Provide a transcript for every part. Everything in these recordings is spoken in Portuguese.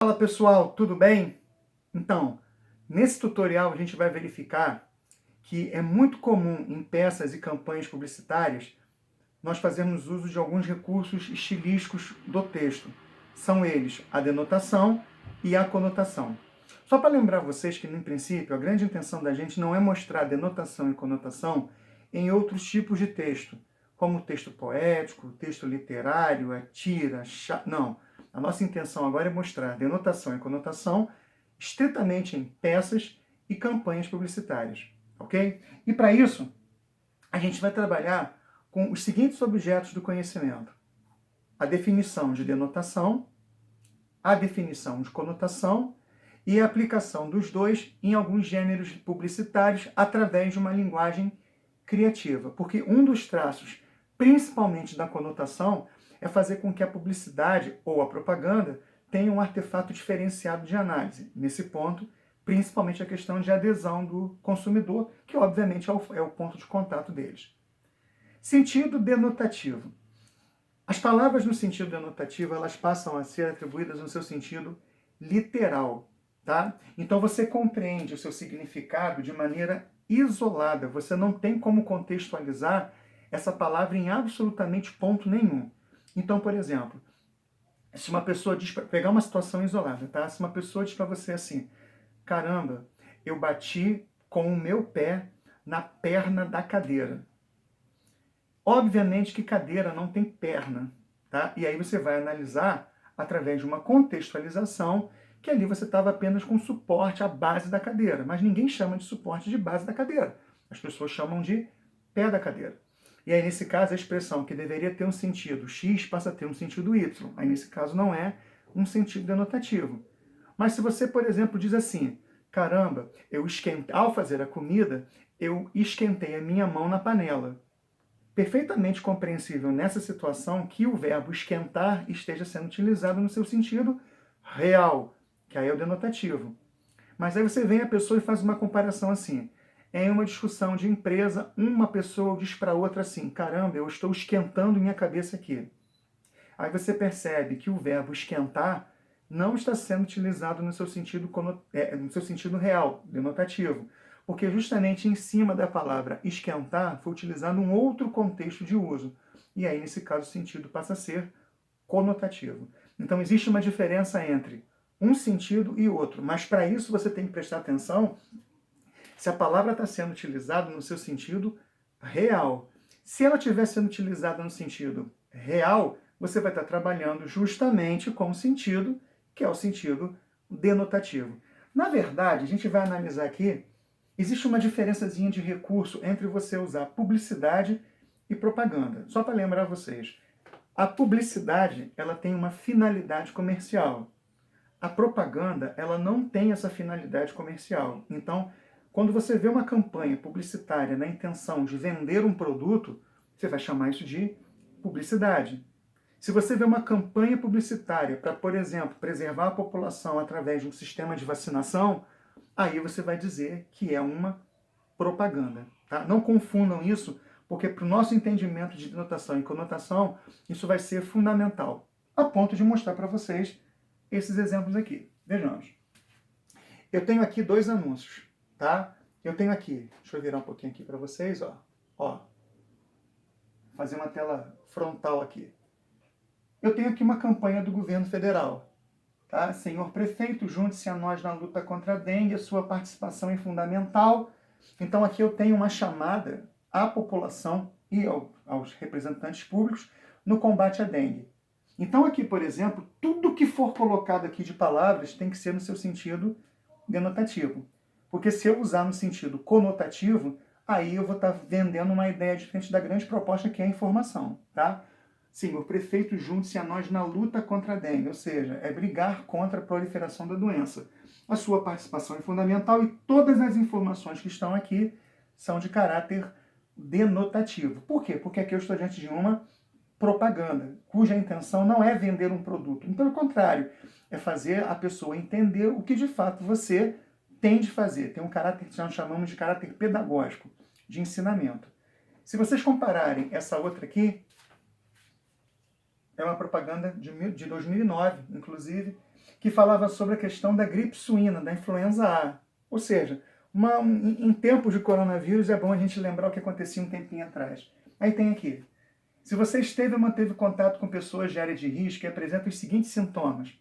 Fala pessoal, tudo bem? Então, nesse tutorial a gente vai verificar que é muito comum em peças e campanhas publicitárias nós fazermos uso de alguns recursos estilísticos do texto. São eles a denotação e a conotação. Só para lembrar vocês que, no princípio, a grande intenção da gente não é mostrar denotação e conotação em outros tipos de texto, como texto poético, texto literário, a tira, não. A nossa intenção agora é mostrar denotação e conotação estritamente em peças e campanhas publicitárias, ok? E para isso, a gente vai trabalhar com os seguintes objetos do conhecimento: a definição de denotação, a definição de conotação e a aplicação dos dois em alguns gêneros publicitários através de uma linguagem criativa. Porque um dos traços, principalmente da conotação, é fazer com que a publicidade ou a propaganda tenha um artefato diferenciado de análise. Nesse ponto, principalmente a questão de adesão do consumidor, que obviamente é o ponto de contato deles. Sentido denotativo. As palavras no sentido denotativo, elas passam a ser atribuídas no seu sentido literal, tá? Então você compreende o seu significado de maneira isolada. Você não tem como contextualizar essa palavra em absolutamente ponto nenhum. Então, por exemplo, se uma pessoa diz, pegar uma situação isolada, tá? Se uma pessoa diz para você assim: caramba, eu bati com o meu pé na perna da cadeira. Obviamente que cadeira não tem perna, tá? E aí você vai analisar através de uma contextualização que ali você estava apenas com suporte à base da cadeira, mas ninguém chama de suporte de base da cadeira. As pessoas chamam de pé da cadeira. E aí, nesse caso, a expressão que deveria ter um sentido X passa a ter um sentido Y. Aí, nesse caso, não é um sentido denotativo. Mas se você, por exemplo, diz assim: caramba, ao fazer a comida, eu esquentei a minha mão na panela. Perfeitamente compreensível nessa situação que o verbo esquentar esteja sendo utilizado no seu sentido real, que aí é o denotativo. Mas aí você vem a pessoa e faz uma comparação assim. Em uma discussão de empresa, uma pessoa diz para outra assim: caramba, eu estou esquentando minha cabeça aqui. Aí você percebe que o verbo esquentar não está sendo utilizado no seu sentido real, denotativo, porque justamente em cima da palavra esquentar foi utilizado um outro contexto de uso. E aí, nesse caso, o sentido passa a ser conotativo. Então, existe uma diferença entre um sentido e outro, mas para isso você tem que prestar atenção se a palavra está sendo utilizada no seu sentido real. Se ela estiver sendo utilizada no sentido real, você vai estar trabalhando justamente com o sentido, que é o sentido denotativo. Na verdade, a gente vai analisar aqui, existe uma diferençazinha de recurso entre você usar publicidade e propaganda. Só para lembrar vocês, a publicidade, ela tem uma finalidade comercial. A propaganda, ela não tem essa finalidade comercial. Então, quando você vê uma campanha publicitária na intenção de vender um produto, você vai chamar isso de publicidade. Se você vê uma campanha publicitária para, por exemplo, preservar a população através de um sistema de vacinação, aí você vai dizer que é uma propaganda. Tá? Não confundam isso, porque para o nosso entendimento de denotação e conotação, isso vai ser fundamental, a ponto de mostrar para vocês esses exemplos aqui. Vejamos. Eu tenho aqui dois anúncios, tá? Eu tenho aqui, deixa eu virar um pouquinho aqui para vocês, ó. Ó. Fazer uma tela frontal aqui. Eu tenho aqui uma campanha do governo federal, tá? Senhor prefeito, junte-se a nós na luta contra a dengue, a sua participação é fundamental. Então aqui eu tenho uma chamada à população e aos representantes públicos no combate à dengue. Então aqui, por exemplo, tudo que for colocado aqui de palavras tem que ser no seu sentido denotativo. Porque se eu usar no sentido conotativo, aí eu vou estar vendendo uma ideia diferente da grande proposta que é a informação, tá? Senhor prefeito, junte-se a nós na luta contra a dengue, ou seja, é brigar contra a proliferação da doença. A sua participação é fundamental e todas as informações que estão aqui são de caráter denotativo. Por quê? Porque aqui eu estou diante de uma propaganda, cuja intenção não é vender um produto. Pelo contrário, é fazer a pessoa entender o que de fato você tem de fazer. Tem um caráter que nós chamamos de caráter pedagógico, de ensinamento. Se vocês compararem essa outra aqui, é uma propaganda de 2009, inclusive, que falava sobre a questão da gripe suína, da influenza A. Ou seja, em tempos de coronavírus é bom a gente lembrar o que acontecia um tempinho atrás. Aí tem aqui. Se você esteve ou manteve contato com pessoas de área de risco que apresentam os seguintes sintomas: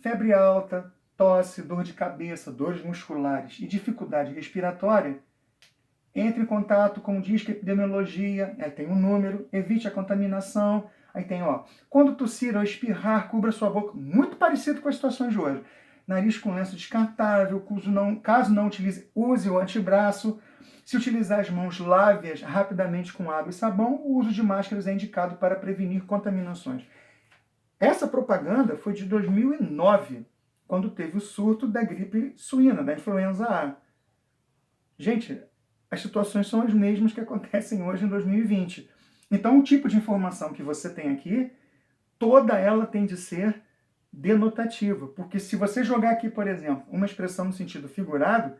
febre alta, tosse, dor de cabeça, dores musculares e dificuldade respiratória, entre em contato com o Disque Epidemiologia, aí tem um número, evite a contaminação, aí tem, quando tossir ou espirrar, cubra sua boca, muito parecido com as situações de hoje. Nariz com lenço descartável, caso não utilize, use o antebraço. Se utilizar as mãos, lave-as rapidamente com água e sabão. O uso de máscaras é indicado para prevenir contaminações. Essa propaganda foi de 2009, quando teve o surto da gripe suína, da influenza A. Gente, as situações são as mesmas que acontecem hoje em 2020. Então, o tipo de informação que você tem aqui, toda ela tem de ser denotativa. Porque se você jogar aqui, por exemplo, uma expressão no sentido figurado,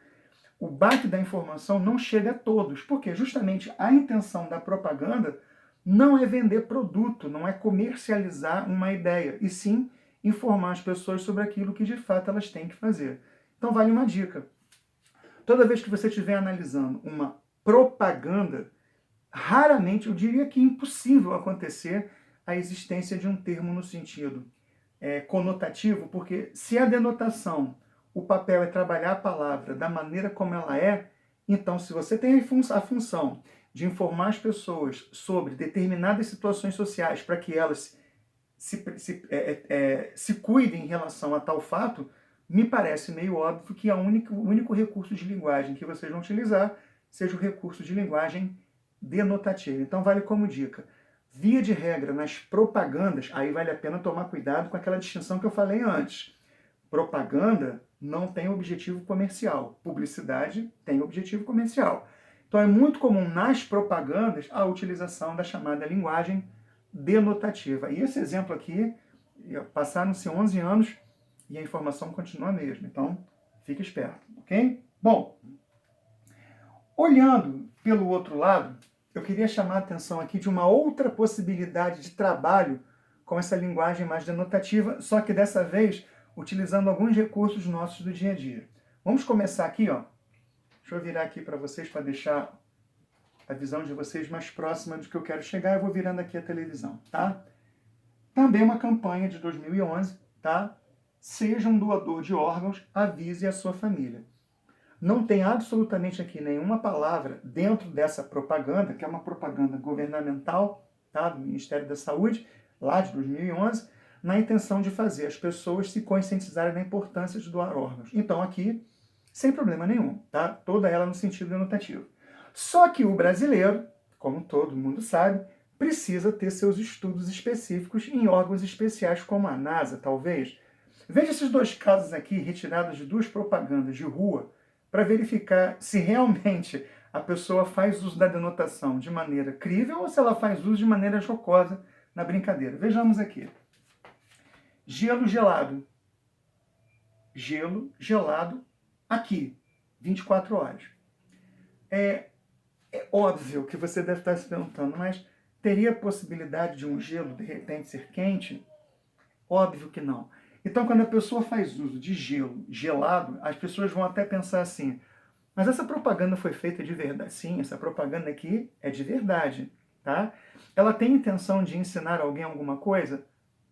o baque da informação não chega a todos. Porque justamente a intenção da propaganda não é vender produto, não é comercializar uma ideia, e sim informar as pessoas sobre aquilo que de fato elas têm que fazer. Então vale uma dica. Toda vez que você estiver analisando uma propaganda, raramente, eu diria que é impossível acontecer a existência de um termo no sentido conotativo, porque se a denotação, o papel é trabalhar a palavra da maneira como ela é, então se você tem a função de informar as pessoas sobre determinadas situações sociais para que elas se cuidem em relação a tal fato, me parece meio óbvio que o único recurso de linguagem que vocês vão utilizar seja o recurso de linguagem denotativa. Então vale como dica. Via de regra, nas propagandas, aí vale a pena tomar cuidado com aquela distinção que eu falei antes. Propaganda não tem objetivo comercial. Publicidade tem objetivo comercial. Então é muito comum nas propagandas a utilização da chamada linguagem denotativa. E esse exemplo aqui, passaram-se 11 anos e a informação continua a mesma. Então, fique esperto, ok? Bom, olhando pelo outro lado, eu queria chamar a atenção aqui de uma outra possibilidade de trabalho com essa linguagem mais denotativa, só que dessa vez utilizando alguns recursos nossos do dia a dia. Vamos começar aqui, Deixa eu virar aqui para vocês, para deixar a visão de vocês mais próxima do que eu quero chegar. Eu vou virando aqui a televisão, tá? Também uma campanha de 2011, tá? Seja um doador de órgãos, avise a sua família. Não tem absolutamente aqui nenhuma palavra dentro dessa propaganda, que é uma propaganda governamental, tá? Do Ministério da Saúde, lá de 2011, na intenção de fazer as pessoas se conscientizarem da importância de doar órgãos. Então aqui, sem problema nenhum, tá? Toda ela no sentido denotativo. Só que o brasileiro, como todo mundo sabe, precisa ter seus estudos específicos em órgãos especiais como a NASA, talvez. Veja esses dois casos aqui, retirados de duas propagandas de rua, para verificar se realmente a pessoa faz uso da denotação de maneira crível ou se ela faz uso de maneira jocosa na brincadeira. Vejamos aqui. Gelo gelado. Gelo gelado aqui, 24 horas. É óbvio que você deve estar se perguntando, mas teria possibilidade de um gelo de repente ser quente? Óbvio que não. Então, quando a pessoa faz uso de gelo gelado, as pessoas vão até pensar assim, mas essa propaganda foi feita de verdade? Sim, essa propaganda aqui é de verdade, tá? Ela tem intenção de ensinar alguém alguma coisa?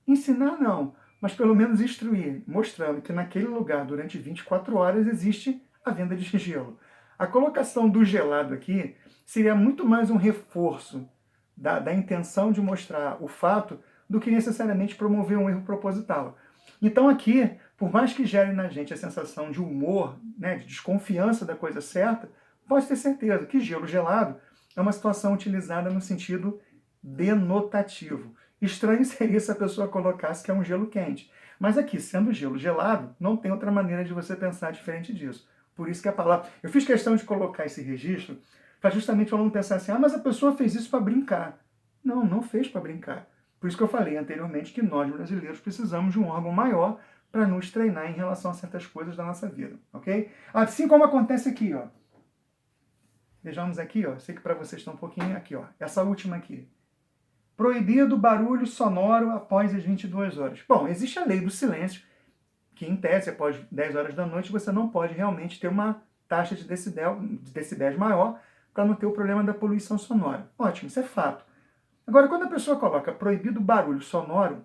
Ensinar não, mas pelo menos instruir, mostrando que naquele lugar, durante 24 horas, existe a venda de gelo. A colocação do gelado aqui seria muito mais um reforço da intenção de mostrar o fato do que necessariamente promover um erro proposital. Então aqui, por mais que gere na gente a sensação de humor, né, de desconfiança da coisa certa, pode ter certeza que gelo gelado é uma situação utilizada no sentido denotativo. Estranho seria se a pessoa colocasse que é um gelo quente. Mas aqui, sendo gelo gelado, não tem outra maneira de você pensar diferente disso. Por isso que a palavra... Eu fiz questão de colocar esse registro para justamente o aluno pensar assim, mas a pessoa fez isso para brincar. Não, não fez para brincar. Por isso que eu falei anteriormente que nós, brasileiros, precisamos de um órgão maior para nos treinar em relação a certas coisas da nossa vida, ok? Assim como acontece aqui, Vejamos aqui, sei que para vocês está um pouquinho aqui, essa última aqui. Proibido barulho sonoro após as 22 horas. Bom, existe a lei do silêncio, que em tese, após 10 horas da noite, você não pode realmente ter uma taxa de decibéis maior para não ter o problema da poluição sonora. Ótimo, isso é fato. Agora, quando a pessoa coloca proibido barulho sonoro,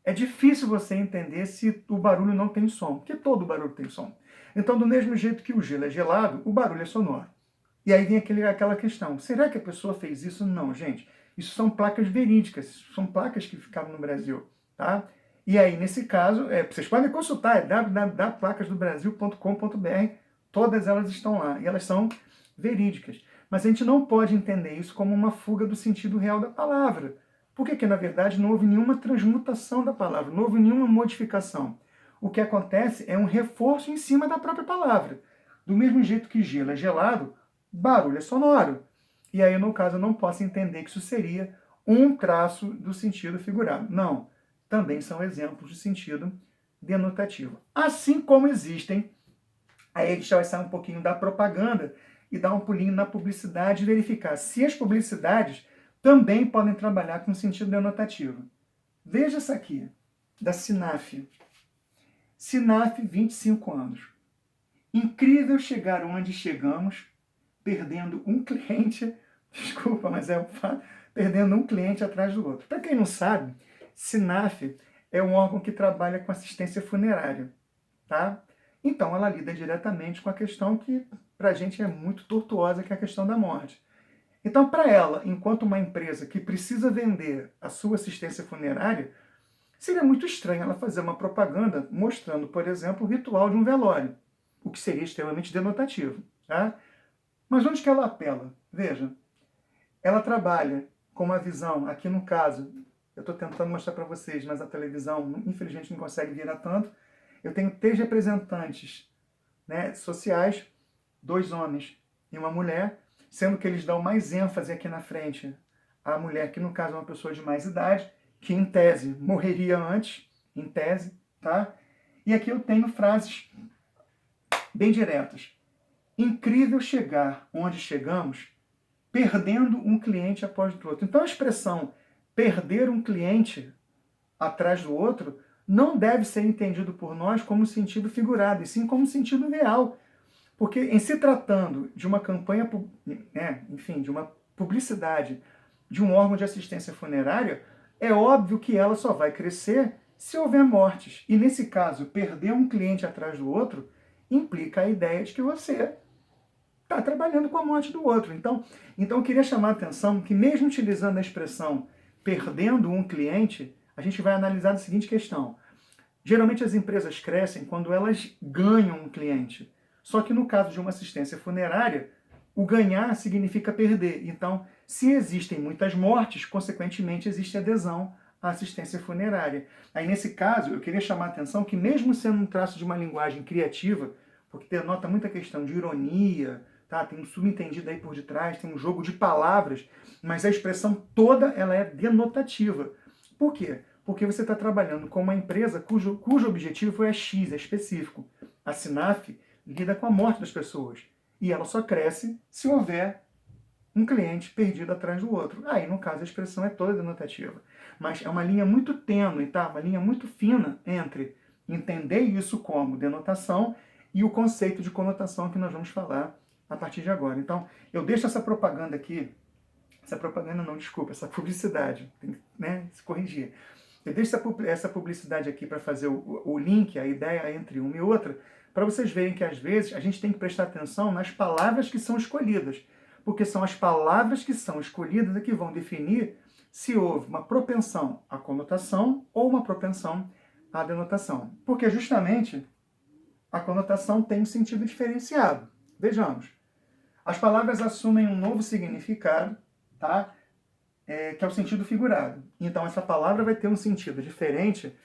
é difícil você entender se o barulho não tem som, porque todo barulho tem som. Então, do mesmo jeito que o gelo é gelado, o barulho é sonoro. E aí vem aquela questão, será que a pessoa fez isso? Não, gente. Isso são placas verídicas, são placas que ficaram no Brasil, tá? E aí, nesse caso, vocês podem consultar, é www.placasdobrasil.com.br, todas elas estão lá, e elas são verídicas. Mas a gente não pode entender isso como uma fuga do sentido real da palavra. Por que, na verdade, não houve nenhuma transmutação da palavra, não houve nenhuma modificação. O que acontece é um reforço em cima da própria palavra. Do mesmo jeito que gelo é gelado, barulho é sonoro. E aí, no caso, eu não posso entender que isso seria um traço do sentido figurado. Não. Também são exemplos de sentido denotativo. Assim como existem, aí a gente vai sair um pouquinho da propaganda e dar um pulinho na publicidade e verificar se as publicidades também podem trabalhar com sentido denotativo. Veja essa aqui, da Sinaf. Sinaf, 25 anos. Incrível chegar onde chegamos, perdendo um cliente, desculpa, mas é um fato, perdendo um cliente atrás do outro. Para quem não sabe, Sinaf é um órgão que trabalha com assistência funerária, tá? Então, ela lida diretamente com a questão que, para a gente, é muito tortuosa, que é a questão da morte. Então, para ela, enquanto uma empresa que precisa vender a sua assistência funerária, seria muito estranho ela fazer uma propaganda mostrando, por exemplo, o ritual de um velório, o que seria extremamente denotativo, tá? Mas onde que ela apela? Veja, ela trabalha com uma visão, aqui no caso, eu estou tentando mostrar para vocês, mas a televisão, infelizmente, não consegue virar tanto. Eu tenho 3 representantes, né, sociais, 2 homens e uma mulher, sendo que eles dão mais ênfase aqui na frente à mulher, que no caso é uma pessoa de mais idade, que em tese morreria antes, em tese, tá? E aqui eu tenho frases bem diretas. Incrível chegar onde chegamos, perdendo um cliente após o outro. Então a expressão perder um cliente atrás do outro não deve ser entendido por nós como sentido figurado, e sim como sentido real. Porque em se tratando de uma campanha, de uma publicidade de um órgão de assistência funerária, é óbvio que ela só vai crescer se houver mortes. E nesse caso, perder um cliente atrás do outro implica a ideia de que você está trabalhando com a morte do outro. Então eu queria chamar a atenção que mesmo utilizando a expressão perdendo um cliente, a gente vai analisar a seguinte questão. Geralmente as empresas crescem quando elas ganham um cliente. Só que no caso de uma assistência funerária, o ganhar significa perder. Então, se existem muitas mortes, consequentemente existe adesão à assistência funerária. Aí nesse caso, eu queria chamar a atenção que mesmo sendo um traço de uma linguagem criativa, porque denota muita questão de ironia, tá? Tem um subentendido aí por detrás, tem um jogo de palavras, mas a expressão toda ela é denotativa. Por quê? Porque você está trabalhando com uma empresa cujo objetivo é X, é específico. A Sinaf lida com a morte das pessoas. E ela só cresce se houver um cliente perdido atrás do outro. Aí, no caso, a expressão é toda denotativa. Mas é uma linha muito tênue, tá? Uma linha muito fina entre entender isso como denotação e o conceito de conotação que nós vamos falar a partir de agora. Então, eu deixo essa propaganda aqui, essa publicidade, tem que, se corrigir. Eu deixo essa publicidade aqui para fazer o link, a ideia entre uma e outra, para vocês verem que às vezes a gente tem que prestar atenção nas palavras que são escolhidas, porque são as palavras que são escolhidas que vão definir se houve uma propensão à conotação ou uma propensão à denotação. Porque justamente a conotação tem um sentido diferenciado. Vejamos. As palavras assumem um novo significado, tá? Que é o sentido figurado. Então essa palavra vai ter um sentido diferente,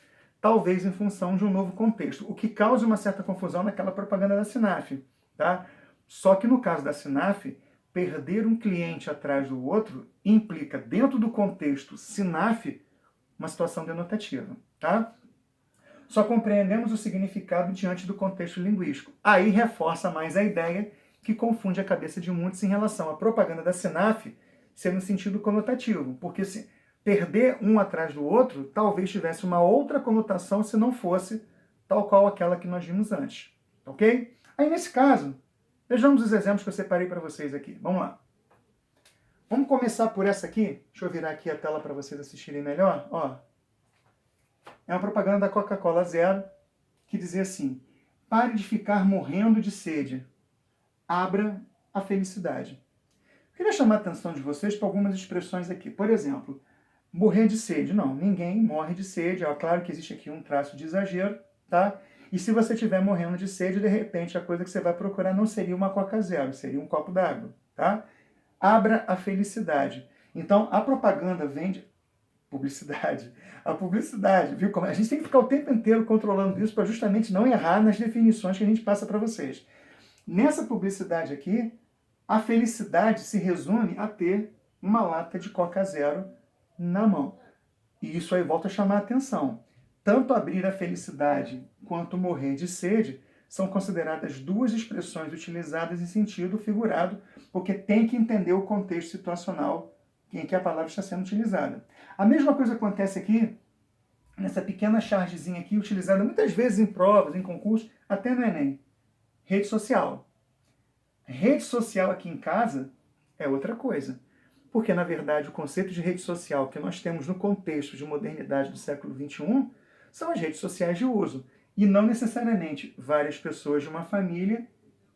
talvez em função de um novo contexto, o que causa uma certa confusão naquela propaganda da Sinaf, tá? Só que no caso da Sinaf, perder um cliente atrás do outro implica, dentro do contexto Sinaf, uma situação denotativa, tá? Só compreendemos o significado diante do contexto linguístico. Aí reforça mais a ideia que confunde a cabeça de muitos em relação à propaganda da Sinaf ser no sentido conotativo, porque se perder um atrás do outro talvez tivesse uma outra conotação se não fosse tal qual aquela que nós vimos antes, ok? Aí, nesse caso, vejamos os exemplos que eu separei para vocês aqui. Vamos lá. Vamos começar por essa aqui. Deixa eu virar aqui a tela para vocês assistirem melhor. Ó, é uma propaganda da Coca-Cola Zero que dizia assim: pare de ficar morrendo de sede. Abra a felicidade. Eu queria chamar a atenção de vocês para algumas expressões aqui. Por exemplo, morrer de sede. Não, ninguém morre de sede. É claro que existe aqui um traço de exagero, tá? E se você estiver morrendo de sede, de repente a coisa que você vai procurar não seria uma Coca Zero, seria um copo d'água, tá? Abra a felicidade. Então, a propaganda vende publicidade. A publicidade, viu? A gente tem que ficar o tempo inteiro controlando isso para justamente não errar nas definições que a gente passa para vocês. Nessa publicidade aqui, a felicidade se resume a ter uma lata de Coca Zero na mão. E isso aí volta a chamar a atenção. Tanto abrir a felicidade quanto morrer de sede são consideradas duas expressões utilizadas em sentido figurado, porque tem que entender o contexto situacional em que a palavra está sendo utilizada. A mesma coisa acontece aqui, nessa pequena chargezinha aqui, utilizada muitas vezes em provas, em concursos, até no Enem. Rede social. Rede social aqui em casa é outra coisa. Porque, na verdade, o conceito de rede social que nós temos no contexto de modernidade do século XXI são as redes sociais de uso. E não necessariamente várias pessoas de uma família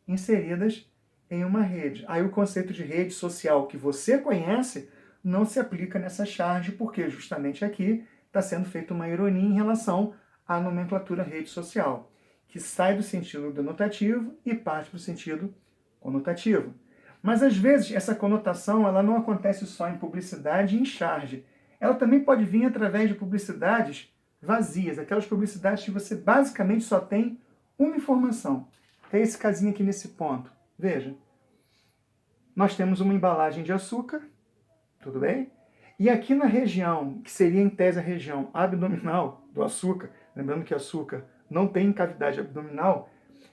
inseridas em uma rede. Aí o conceito de rede social que você conhece não se aplica nessa charge, porque justamente aqui está sendo feita uma ironia em relação à nomenclatura rede social, que sai do sentido denotativo e parte para o sentido conotativo. Mas às vezes essa conotação ela não acontece só em publicidade e em charge. Ela também pode vir através de publicidades vazias, aquelas publicidades que você basicamente só tem uma informação. É esse casinho aqui nesse ponto. Veja, nós temos uma embalagem de açúcar, tudo bem? E aqui na região, que seria em tese a região abdominal do açúcar, lembrando que açúcar não tem cavidade abdominal,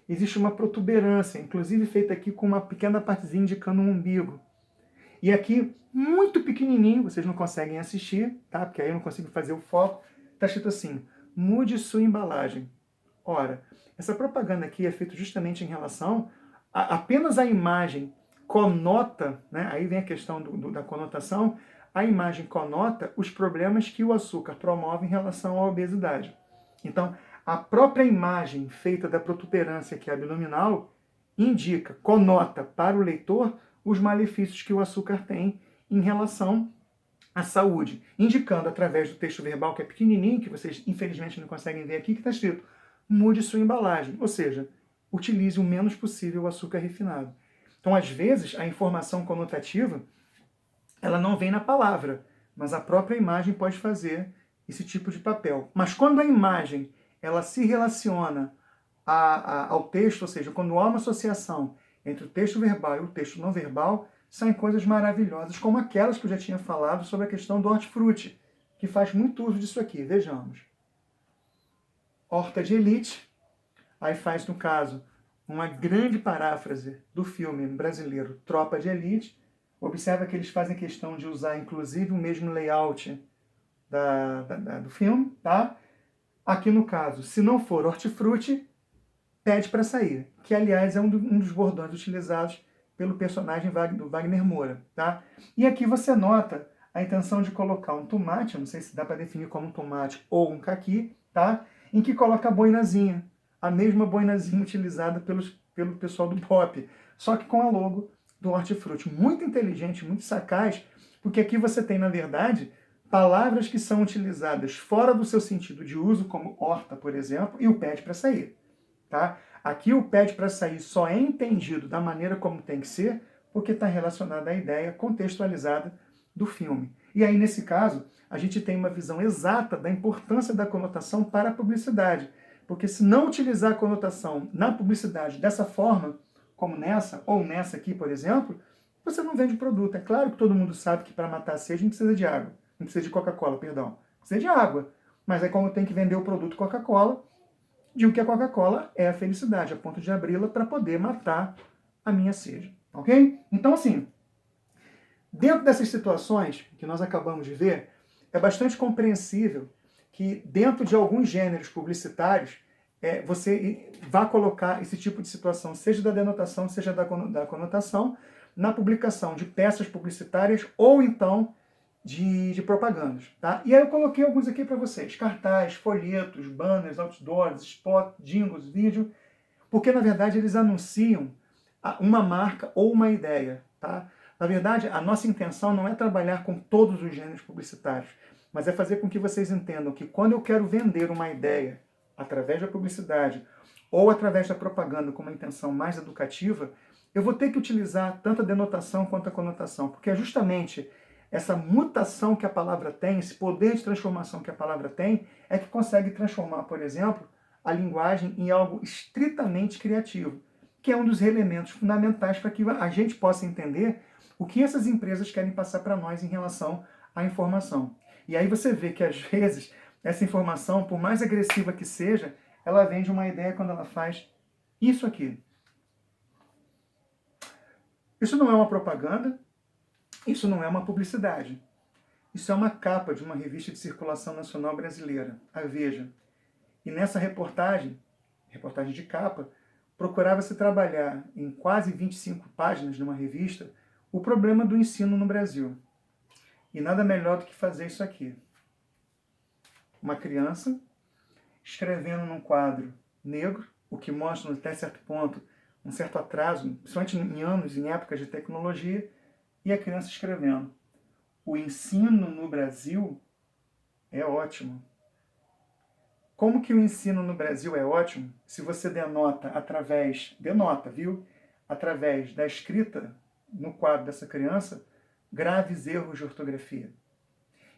existe uma protuberância, inclusive feita aqui com uma pequena partezinha indicando um umbigo. E aqui, muito pequenininho, vocês não conseguem assistir, tá? Porque aí eu não consigo fazer o foco, está escrito assim: mude sua embalagem. Ora, essa propaganda aqui é feita justamente em relação a apenas a imagem conota, né? Aí vem a questão da conotação, a imagem conota os problemas que o açúcar promove em relação à obesidade. Então, a própria imagem feita da protuberância que é abdominal indica, conota para o leitor os malefícios que o açúcar tem em relação à saúde, indicando através do texto verbal que é pequenininho, que vocês infelizmente não conseguem ver aqui, que está escrito: mude sua embalagem, ou seja, utilize o menos possível o açúcar refinado. Então, às vezes, a informação conotativa ela não vem na palavra, mas a própria imagem pode fazer esse tipo de papel. Mas quando a imagem ela se relaciona ao texto, ou seja, quando há uma associação entre o texto verbal e o texto não verbal, saem coisas maravilhosas, como aquelas que eu já tinha falado sobre a questão do hortifruti, que faz muito uso disso aqui. Vejamos. Horta de elite, aí faz, no caso, uma grande paráfrase do filme brasileiro Tropa de Elite. Observa que eles fazem questão de usar, inclusive, o mesmo layout do filme, tá? Aqui no caso, se não for hortifruti, pede para sair, que aliás é um dos bordões utilizados pelo personagem do Wagner Moura, tá? E aqui você nota a intenção de colocar um tomate, eu não sei se dá para definir como um tomate ou um caqui, tá? Em que coloca a boinazinha, a mesma boinazinha utilizada pelo pessoal do pop, só que com a logo do hortifruti. Muito inteligente, muito sagaz, porque aqui você tem, na verdade, palavras que são utilizadas fora do seu sentido de uso, como horta, por exemplo, e o pede para sair. Tá? Aqui o pede para sair só é entendido da maneira como tem que ser, porque está relacionado à ideia contextualizada do filme. E aí, nesse caso, a gente tem uma visão exata da importância da conotação para a publicidade. Porque se não utilizar a conotação na publicidade dessa forma, como nessa, ou nessa aqui, por exemplo, você não vende produto. É claro que todo mundo sabe que para matar a sede não precisa de água. Não precisa de Coca-Cola, perdão. Precisa de água. Mas é como tem que vender o produto Coca-Cola, digo que a Coca-Cola é a felicidade, a ponto de abri-la para poder matar a minha sede. Ok? Então, assim, dentro dessas situações que nós acabamos de ver, é bastante compreensível que dentro de alguns gêneros publicitários você vá colocar esse tipo de situação, seja da denotação, seja da conotação, na publicação de peças publicitárias ou então de propagandas. Tá? E aí eu coloquei alguns aqui para vocês. Cartaz, folhetos, banners, outdoors, spot, jingles, vídeo, porque na verdade eles anunciam uma marca ou uma ideia. Tá? Na verdade, a nossa intenção não é trabalhar com todos os gêneros publicitários, mas é fazer com que vocês entendam que quando eu quero vender uma ideia através da publicidade ou através da propaganda com uma intenção mais educativa, eu vou ter que utilizar tanto a denotação quanto a conotação, porque é justamente essa mutação que a palavra tem, esse poder de transformação que a palavra tem, é que consegue transformar, por exemplo, a linguagem em algo estritamente criativo, que é um dos elementos fundamentais para que a gente possa entender o que essas empresas querem passar para nós em relação à informação. E aí você vê que, às vezes, essa informação, por mais agressiva que seja, ela vem de uma ideia quando ela faz isso aqui. Isso não é uma propaganda, isso não é uma publicidade. Isso é uma capa de uma revista de circulação nacional brasileira, a Veja. E nessa reportagem de capa, procurava-se trabalhar em quase 25 páginas de uma revista o problema do ensino no Brasil. E nada melhor do que fazer isso aqui. Uma criança escrevendo num quadro negro, o que mostra até certo ponto um certo atraso, principalmente em anos, em épocas de tecnologia, e a criança escrevendo: o ensino no Brasil é ótimo. Como que o ensino no Brasil é ótimo se você denota, viu? Através da escrita no quadro dessa criança, graves erros de ortografia.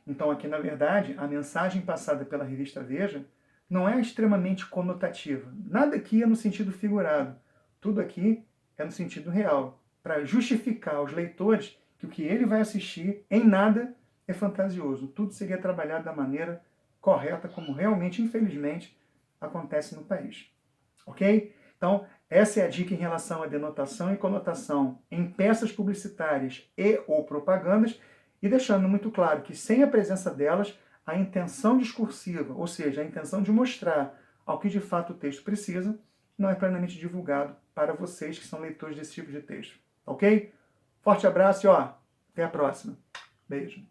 Então aqui, na verdade, a mensagem passada pela revista Veja não é extremamente conotativa. Nada aqui é no sentido figurado. Tudo aqui é no sentido real, para justificar aos leitores que o que ele vai assistir em nada é fantasioso. Tudo seria trabalhado da maneira correta, como realmente, infelizmente, acontece no país. Ok? Então, essa é a dica em relação à denotação e conotação em peças publicitárias e ou propagandas, e deixando muito claro que sem a presença delas, a intenção discursiva, ou seja, a intenção de mostrar ao que de fato o texto precisa, não é plenamente divulgado para vocês que são leitores desse tipo de texto. Ok? Forte abraço e até a próxima. Beijo.